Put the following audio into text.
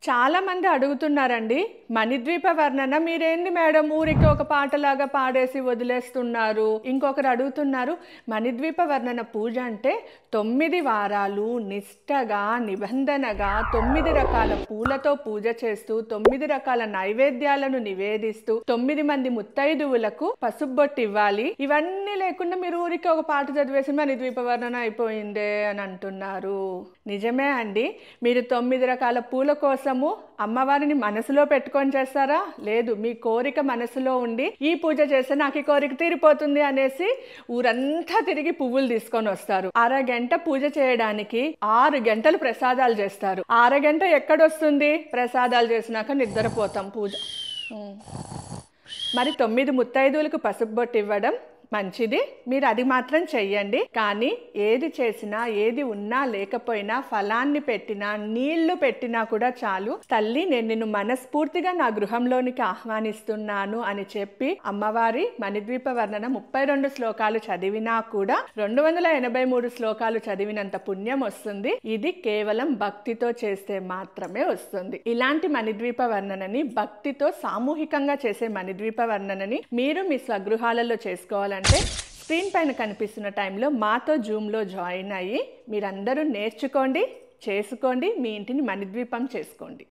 చాలా మంది అడుగుతున్నారండి, మణిద్వీప వర్ణన మీరేంది మేడం ఊరికి ఒక పాటలాగా పాడేసి వదిలేస్తున్నారు. ఇంకొకరు అడుగుతున్నారు, మణిద్వీప వర్ణన పూజ అంటే 9 వారాలు నిష్టగా నిబంధనగా 9 రకాల పూలతో పూజ చేస్తూ 9 రకాల నైవేద్యాలను నివేదిస్తూ 9 మంది ముత్తైదువులకు పసుబొట్టు ఇవ్వాలి. ఇవన్నీ లేకుండా మీరు ఊరికి ఒక పాట చదివేసి మణిద్వీప వర్ణన అయిపోయిందే అని అంటున్నారు. నిజమే అండి, మీరు 9 రకాల పూల కోసము అమ్మవారిని మనసులో పెట్టుకొని చేస్తారా? లేదు, మీ కోరిక మనసులో ఉండి ఈ పూజ చేస్తే నాకు ఈ కోరిక తీరిపోతుంది అనేసి ఊరంతా తిరిగి పువ్వులు తీసుకొని వస్తారు. అరగంట పూజ చేయడానికి 6 గంటలు ప్రసాదాలు చేస్తారు. అరగంట ఎక్కడొస్తుంది? ప్రసాదాలు చేసినాక నిద్రపోతాం పూజ. మరి 9 ముత్తైదువులకు పసుపు బొట్టు ఇవ్వడం మంచిది, మీరు అది మాత్రం చెయ్యండి. కానీ ఏది చేసినా ఏది ఉన్నా లేకపోయినా ఫలాన్ని పెట్టినా నీళ్లు పెట్టినా కూడా చాలు, తల్లి నేను నిన్ను మనస్ఫూర్తిగా నా గృహంలోనికి ఆహ్వానిస్తున్నాను అని చెప్పి అమ్మవారి మణిద్వీప వర్ణన 32 శ్లోకాలు చదివినా కూడా 283 శ్లోకాలు చదివినంత పుణ్యం వస్తుంది. ఇది కేవలం భక్తితో చేస్తే మాత్రమే వస్తుంది. ఇలాంటి మణిద్వీప వర్ణనని, భక్తితో సామూహికంగా చేసే మణిద్వీప వర్ణనని మీరు మీ స్వగృహాలలో చేసుకోవాలంటే స్క్రీన్ పైన కనిపిస్తున్న టైంలో మాతో జూమ్లో జాయిన్ అయ్యి మీరందరూ నేర్చుకోండి, చేసుకోండి, మీ ఇంటిని మణిద్వీపం చేసుకోండి.